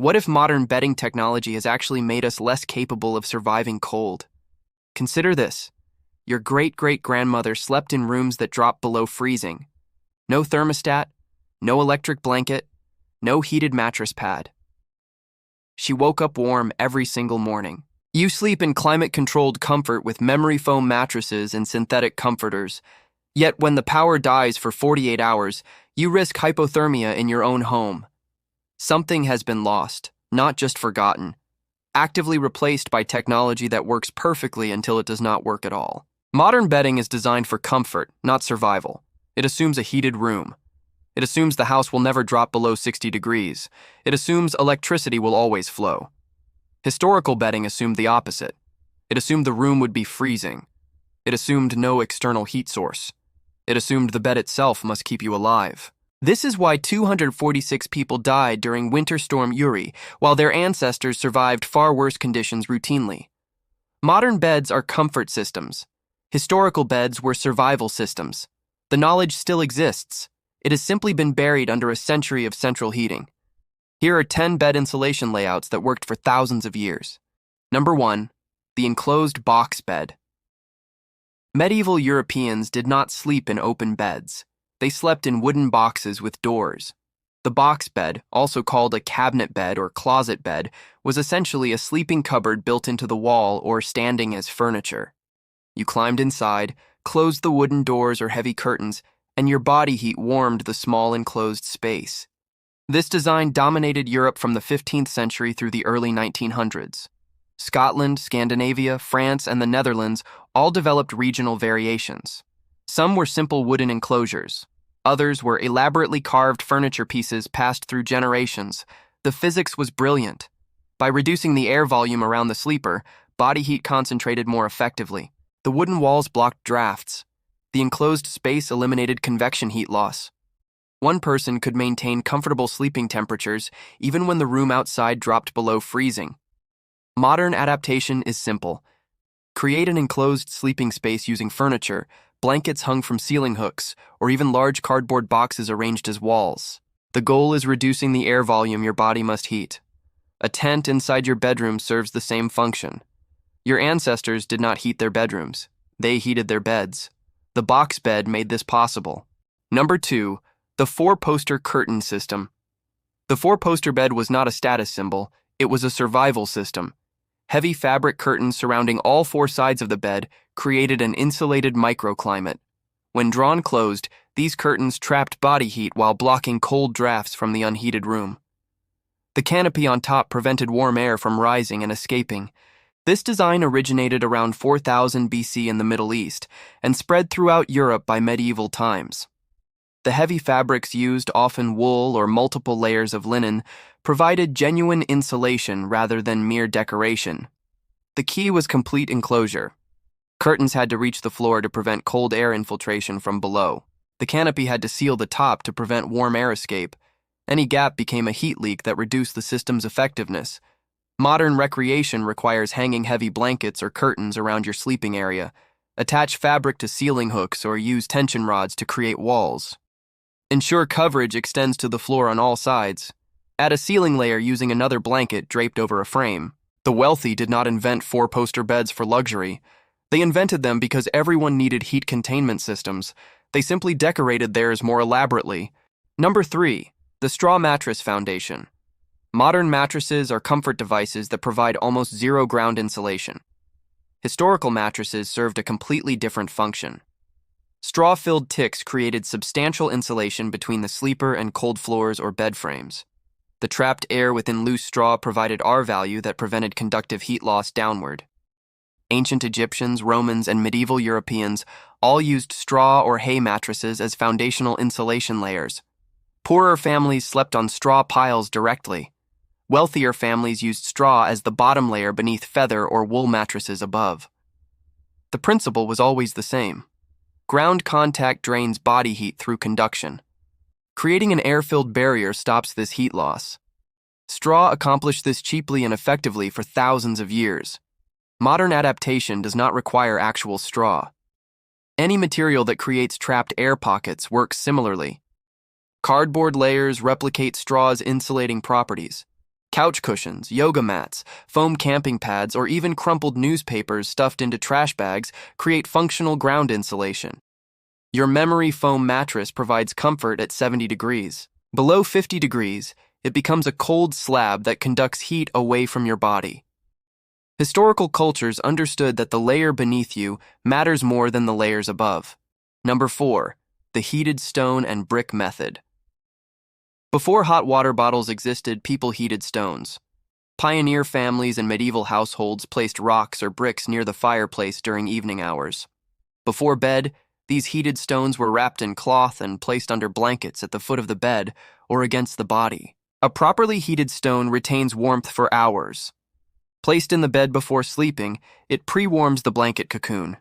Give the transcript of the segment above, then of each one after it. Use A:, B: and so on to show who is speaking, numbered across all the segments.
A: What if modern bedding technology has actually made us less capable of surviving cold? Consider this. Your great-great-grandmother slept in rooms that dropped below freezing. No thermostat, no electric blanket, no heated mattress pad. She woke up warm every single morning. You sleep in climate-controlled comfort with memory foam mattresses and synthetic comforters. Yet when the power dies for 48 hours, you risk hypothermia in your own home. Something has been lost, not just forgotten, actively replaced by technology that works perfectly until it does not work at all. Modern bedding is designed for comfort, not survival. It assumes a heated room. It assumes the house will never drop below 60 degrees. It assumes electricity will always flow. Historical bedding assumed the opposite. It assumed the room would be freezing. It assumed no external heat source. It assumed the bed itself must keep you alive. This is why 246 people died during Winter Storm Uri, while their ancestors survived far worse conditions routinely. Modern beds are comfort systems. Historical beds were survival systems. The knowledge still exists. It has simply been buried under a century of central heating. Here are 10 bed insulation layouts that worked for thousands of years. Number 1. The enclosed box bed. Medieval Europeans did not sleep in open beds. They slept in wooden boxes with doors. The box bed, also called a cabinet bed or closet bed, was essentially a sleeping cupboard built into the wall or standing as furniture. You climbed inside, closed the wooden doors or heavy curtains, and your body heat warmed the small enclosed space. This design dominated Europe from the 15th century through the early 1900s. Scotland, Scandinavia, France, and the Netherlands all developed regional variations. Some were simple wooden enclosures. Others were elaborately carved furniture pieces passed through generations. The physics was brilliant. By reducing the air volume around the sleeper, body heat concentrated more effectively. The wooden walls blocked drafts. The enclosed space eliminated convection heat loss. One person could maintain comfortable sleeping temperatures even when the room outside dropped below freezing. Modern adaptation is simple. Create an enclosed sleeping space using furniture, blankets hung from ceiling hooks, or even large cardboard boxes arranged as walls. The goal is reducing the air volume your body must heat. A tent inside your bedroom serves the same function. Your ancestors did not heat their bedrooms. They heated their beds. The box bed made this possible. Number 2. The 4-poster curtain system. The 4-poster bed was not a status symbol, it was a survival system. Heavy fabric curtains surrounding all 4 sides of the bed created an insulated microclimate. When drawn closed, these curtains trapped body heat while blocking cold drafts from the unheated room. The canopy on top prevented warm air from rising and escaping. This design originated around 4000 BC in the Middle East and spread throughout Europe by medieval times. The heavy fabrics used, often wool or multiple layers of linen, provided genuine insulation rather than mere decoration. The key was complete enclosure. Curtains had to reach the floor to prevent cold air infiltration from below. The canopy had to seal the top to prevent warm air escape. Any gap became a heat leak that reduced the system's effectiveness. Modern recreation requires hanging heavy blankets or curtains around your sleeping area. Attach fabric to ceiling hooks or use tension rods to create walls. Ensure coverage extends to the floor on all sides. Add a ceiling layer using another blanket draped over a frame. The wealthy did not invent 4-poster beds for luxury. They invented them because everyone needed heat containment systems. They simply decorated theirs more elaborately. Number 3. The straw mattress foundation. Modern mattresses are comfort devices that provide almost zero ground insulation. Historical mattresses served a completely different function. Straw-filled ticks created substantial insulation between the sleeper and cold floors or bed frames. The trapped air within loose straw provided R-value that prevented conductive heat loss downward. Ancient Egyptians, Romans, and medieval Europeans all used straw or hay mattresses as foundational insulation layers. Poorer families slept on straw piles directly. Wealthier families used straw as the bottom layer beneath feather or wool mattresses above. The principle was always the same. Ground contact drains body heat through conduction. Creating an air-filled barrier stops this heat loss. Straw accomplished this cheaply and effectively for thousands of years. Modern adaptation does not require actual straw. Any material that creates trapped air pockets works similarly. Cardboard layers replicate straw's insulating properties. Couch cushions, yoga mats, foam camping pads, or even crumpled newspapers stuffed into trash bags create functional ground insulation. Your memory foam mattress provides comfort at 70 degrees. Below 50 degrees, it becomes a cold slab that conducts heat away from your body. Historical cultures understood that the layer beneath you matters more than the layers above. Number 4. The heated stone and brick method. Before hot water bottles existed, people heated stones. Pioneer families and medieval households placed rocks or bricks near the fireplace during evening hours. Before bed, these heated stones were wrapped in cloth and placed under blankets at the foot of the bed or against the body. A properly heated stone retains warmth for hours. Placed in the bed before sleeping, it pre-warms the blanket cocoon.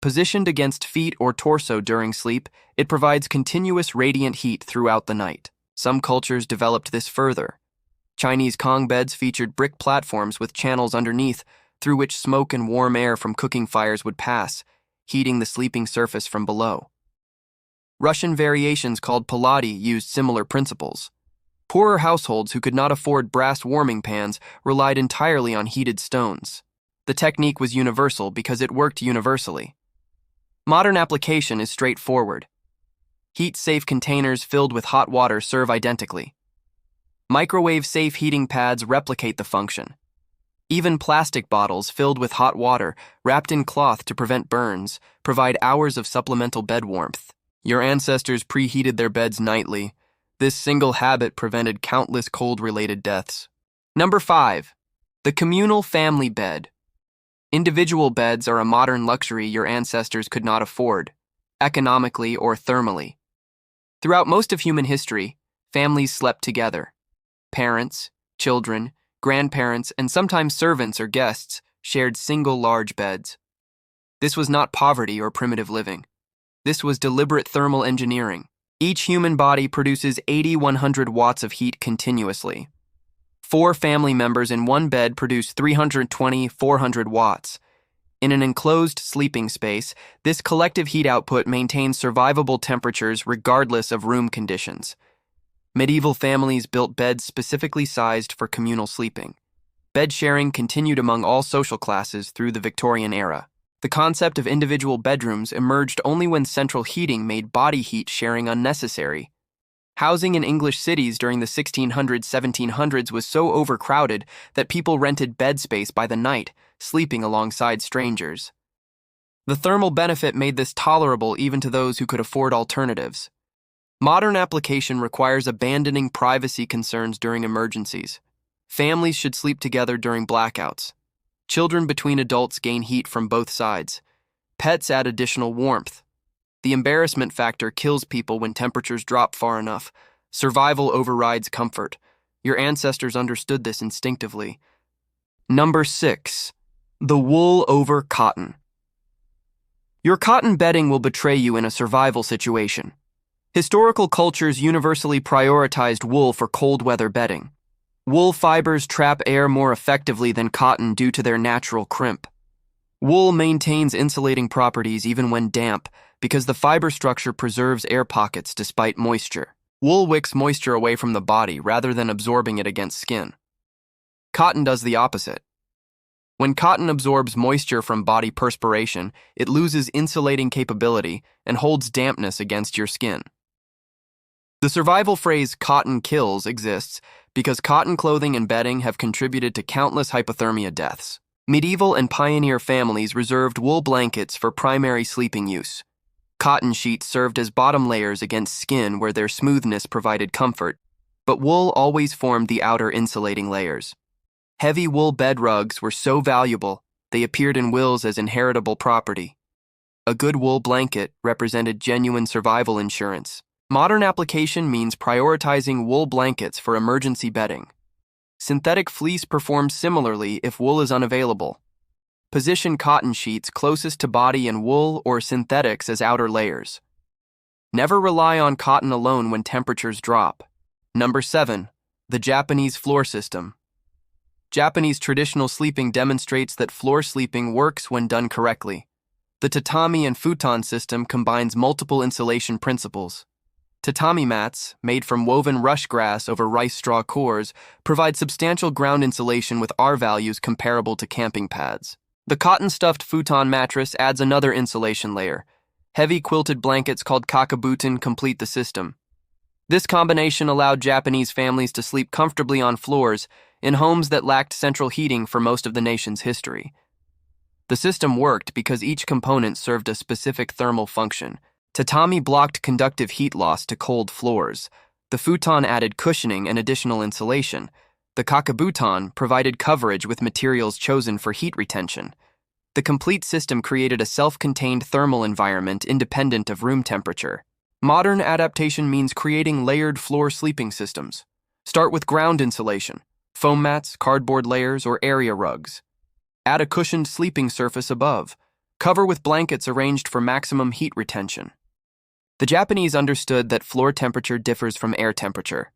A: Positioned against feet or torso during sleep, it provides continuous radiant heat throughout the night. Some cultures developed this further. Chinese Kong beds featured brick platforms with channels underneath through which smoke and warm air from cooking fires would pass, heating the sleeping surface from below. Russian variations called paladi used similar principles. Poorer households who could not afford brass warming pans relied entirely on heated stones. The technique was universal because it worked universally. Modern application is straightforward. Heat-safe containers filled with hot water serve identically. Microwave-safe heating pads replicate the function. Even plastic bottles filled with hot water, wrapped in cloth to prevent burns, provide hours of supplemental bed warmth. Your ancestors preheated their beds nightly. This single habit prevented countless cold-related deaths. Number 5. The communal family bed. Individual beds are a modern luxury your ancestors could not afford, economically or thermally. Throughout most of human history, families slept together. Parents, children, grandparents, and sometimes servants or guests shared single large beds. This was not poverty or primitive living. This was deliberate thermal engineering. Each human body produces 80-100 watts of heat continuously. 4 family members in one bed produce 320-400 watts. In an enclosed sleeping space, this collective heat output maintains survivable temperatures regardless of room conditions. Medieval families built beds specifically sized for communal sleeping. Bed sharing continued among all social classes through the Victorian era. The concept of individual bedrooms emerged only when central heating made body heat sharing unnecessary. Housing in English cities during the 1600s-1700s was so overcrowded that people rented bed space by the night, sleeping alongside strangers. The thermal benefit made this tolerable even to those who could afford alternatives. Modern application requires abandoning privacy concerns during emergencies. Families should sleep together during blackouts. Children between adults gain heat from both sides. Pets add additional warmth. The embarrassment factor kills people when temperatures drop far enough. Survival overrides comfort. Your ancestors understood this instinctively. Number 6. The wool over cotton. Your cotton bedding will betray you in a survival situation. Historical cultures universally prioritized wool for cold weather bedding. Wool fibers trap air more effectively than cotton due to their natural crimp. Wool maintains insulating properties even when damp because the fiber structure preserves air pockets despite moisture. Wool wicks moisture away from the body rather than absorbing it against skin. Cotton does the opposite. When cotton absorbs moisture from body perspiration, it loses insulating capability and holds dampness against your skin. The survival phrase "cotton kills" exists because cotton clothing and bedding have contributed to countless hypothermia deaths. Medieval and pioneer families reserved wool blankets for primary sleeping use. Cotton sheets served as bottom layers against skin where their smoothness provided comfort, but wool always formed the outer insulating layers. Heavy wool bed rugs were so valuable, they appeared in wills as inheritable property. A good wool blanket represented genuine survival insurance. Modern application means prioritizing wool blankets for emergency bedding. Synthetic fleece performs similarly if wool is unavailable. Position cotton sheets closest to body and wool or synthetics as outer layers. Never rely on cotton alone when temperatures drop. Number 7. The Japanese floor system. Japanese traditional sleeping demonstrates that floor sleeping works when done correctly. The tatami and futon system combines multiple insulation principles. Tatami mats, made from woven rush grass over rice straw cores, provide substantial ground insulation with R values comparable to camping pads. The cotton-stuffed futon mattress adds another insulation layer. Heavy quilted blankets called kakabuton complete the system. This combination allowed Japanese families to sleep comfortably on floors in homes that lacked central heating for most of the nation's history. The system worked because each component served a specific thermal function. Tatami blocked conductive heat loss to cold floors. The futon added cushioning and additional insulation. The kakabuton provided coverage with materials chosen for heat retention. The complete system created a self-contained thermal environment independent of room temperature. Modern adaptation means creating layered floor sleeping systems. Start with ground insulation, foam mats, cardboard layers, or area rugs. Add a cushioned sleeping surface above. Cover with blankets arranged for maximum heat retention. The Japanese understood that floor temperature differs from air temperature.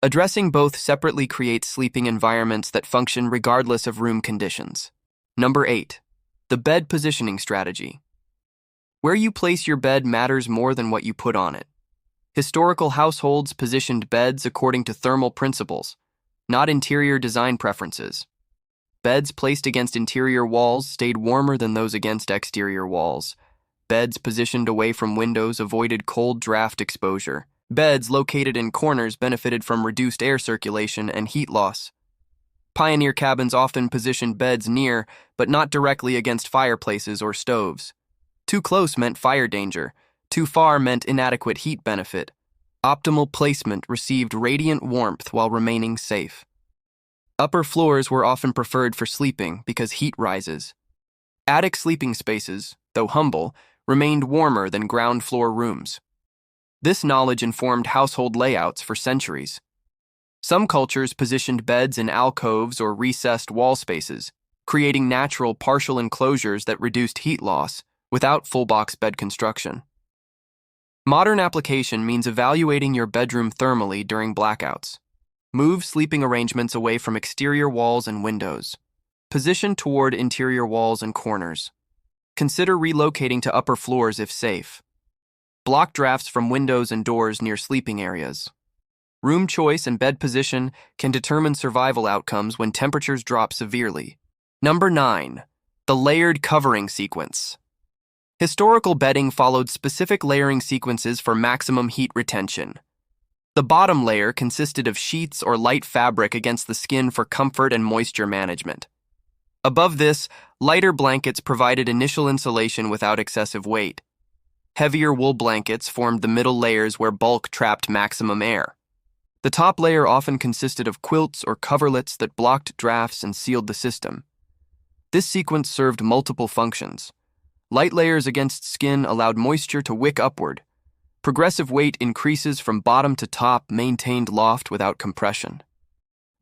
A: Addressing both separately creates sleeping environments that function regardless of room conditions. Number 8. The bed positioning strategy. Where you place your bed matters more than what you put on it. Historical households positioned beds according to thermal principles, not interior design preferences. Beds placed against interior walls stayed warmer than those against exterior walls. Beds positioned away from windows avoided cold draft exposure. Beds located in corners benefited from reduced air circulation and heat loss. Pioneer cabins often positioned beds near, but not directly against fireplaces or stoves. Too close meant fire danger. Too far meant inadequate heat benefit. Optimal placement received radiant warmth while remaining safe. Upper floors were often preferred for sleeping because heat rises. Attic sleeping spaces, though humble, remained warmer than ground floor rooms. This knowledge informed household layouts for centuries. Some cultures positioned beds in alcoves or recessed wall spaces, creating natural partial enclosures that reduced heat loss without full-box bed construction. Modern application means evaluating your bedroom thermally during blackouts. Move sleeping arrangements away from exterior walls and windows. Position toward interior walls and corners. Consider relocating to upper floors if safe. Block drafts from windows and doors near sleeping areas. Room choice and bed position can determine survival outcomes when temperatures drop severely. Number 9. The layered covering sequence. Historical bedding followed specific layering sequences for maximum heat retention. The bottom layer consisted of sheets or light fabric against the skin for comfort and moisture management. Above this, lighter blankets provided initial insulation without excessive weight. Heavier wool blankets formed the middle layers where bulk trapped maximum air. The top layer often consisted of quilts or coverlets that blocked drafts and sealed the system. This sequence served multiple functions. Light layers against skin allowed moisture to wick upward. Progressive weight increases from bottom to top maintained loft without compression.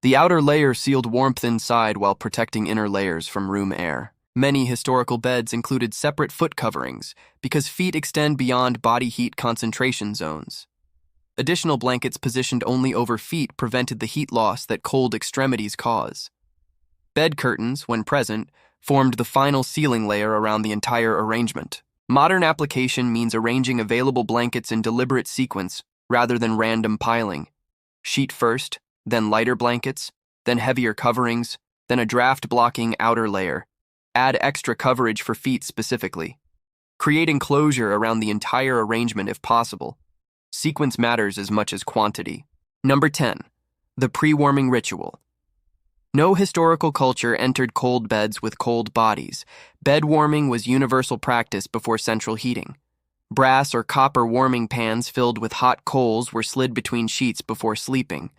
A: The outer layer sealed warmth inside while protecting inner layers from room air. Many historical beds included separate foot coverings because feet extend beyond body heat concentration zones. Additional blankets positioned only over feet prevented the heat loss that cold extremities cause. Bed curtains, when present, formed the final sealing layer around the entire arrangement. Modern application means arranging available blankets in deliberate sequence rather than random piling. Sheet first, then lighter blankets, then heavier coverings, then a draft-blocking outer layer. Add extra coverage for feet specifically. Create enclosure around the entire arrangement if possible. Sequence matters as much as quantity. Number 10. The pre-warming ritual. No historical culture entered cold beds with cold bodies. Bed warming was universal practice before central heating. Brass or copper warming pans filled with hot coals were slid between sheets before sleeping.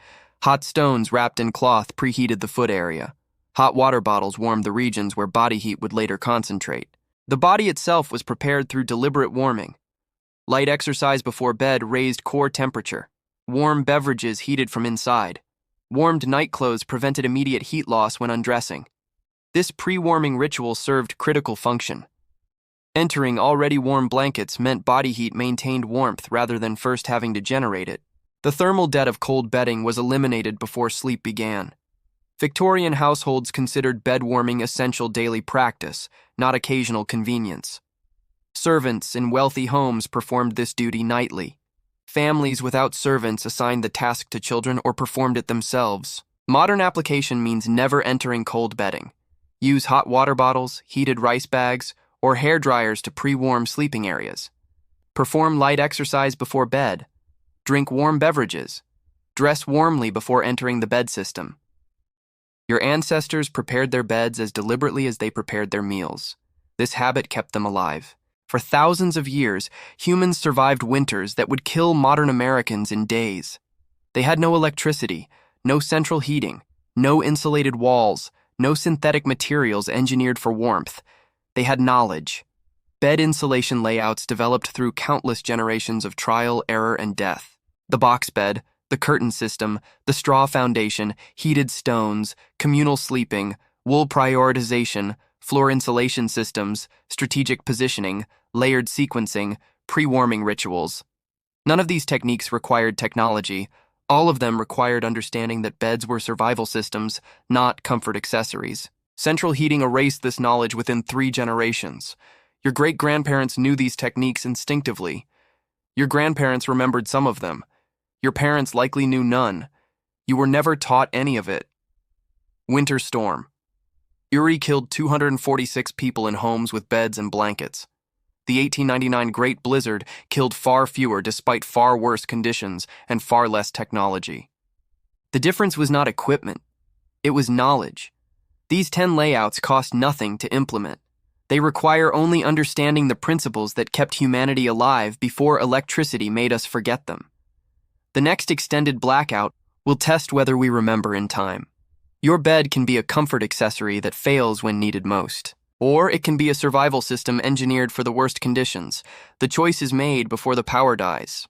A: Hot stones wrapped in cloth preheated the foot area. Hot water bottles warmed the regions where body heat would later concentrate. The body itself was prepared through deliberate warming. Light exercise before bed raised core temperature. Warm beverages heated from inside. Warmed nightclothes prevented immediate heat loss when undressing. This pre-warming ritual served critical function. Entering already warm blankets meant body heat maintained warmth rather than first having to generate it. The thermal debt of cold bedding was eliminated before sleep began. Victorian households considered bed warming essential daily practice, not occasional convenience. Servants in wealthy homes performed this duty nightly. families without servants assigned the task to children or performed it themselves. Modern application means never entering cold bedding. Use hot water bottles, heated rice bags, or hair dryers to pre-warm sleeping areas. Perform light exercise before bed. Drink warm beverages. Dress warmly before entering the bed system. Your ancestors prepared their beds as deliberately as they prepared their meals. This habit kept them alive. For thousands of years, humans survived winters that would kill modern Americans in days. They had no electricity, no central heating, no insulated walls, no synthetic materials engineered for warmth. They had knowledge. Bed insulation layouts developed through countless generations of trial, error, and death. The box bed, the curtain system, the straw foundation, heated stones, communal sleeping, wool prioritization, floor insulation systems, strategic positioning, layered sequencing, pre-warming rituals. None of these techniques required technology. All of them required understanding that beds were survival systems, not comfort accessories. Central heating erased this knowledge within 3 generations. Your great-grandparents knew these techniques instinctively. Your grandparents remembered some of them. Your parents likely knew none. You were never taught any of it. Winter storm. Uri killed 246 people in homes with beds and blankets. The 1899 Great Blizzard killed far fewer despite far worse conditions and far less technology. The difference was not equipment. It was knowledge. These 10 layouts cost nothing to implement. They require only understanding the principles that kept humanity alive before electricity made us forget them. The next extended blackout will test whether we remember in time. Your bed can be a comfort accessory that fails when needed most. Or it can be a survival system engineered for the worst conditions. The choice is made before the power dies.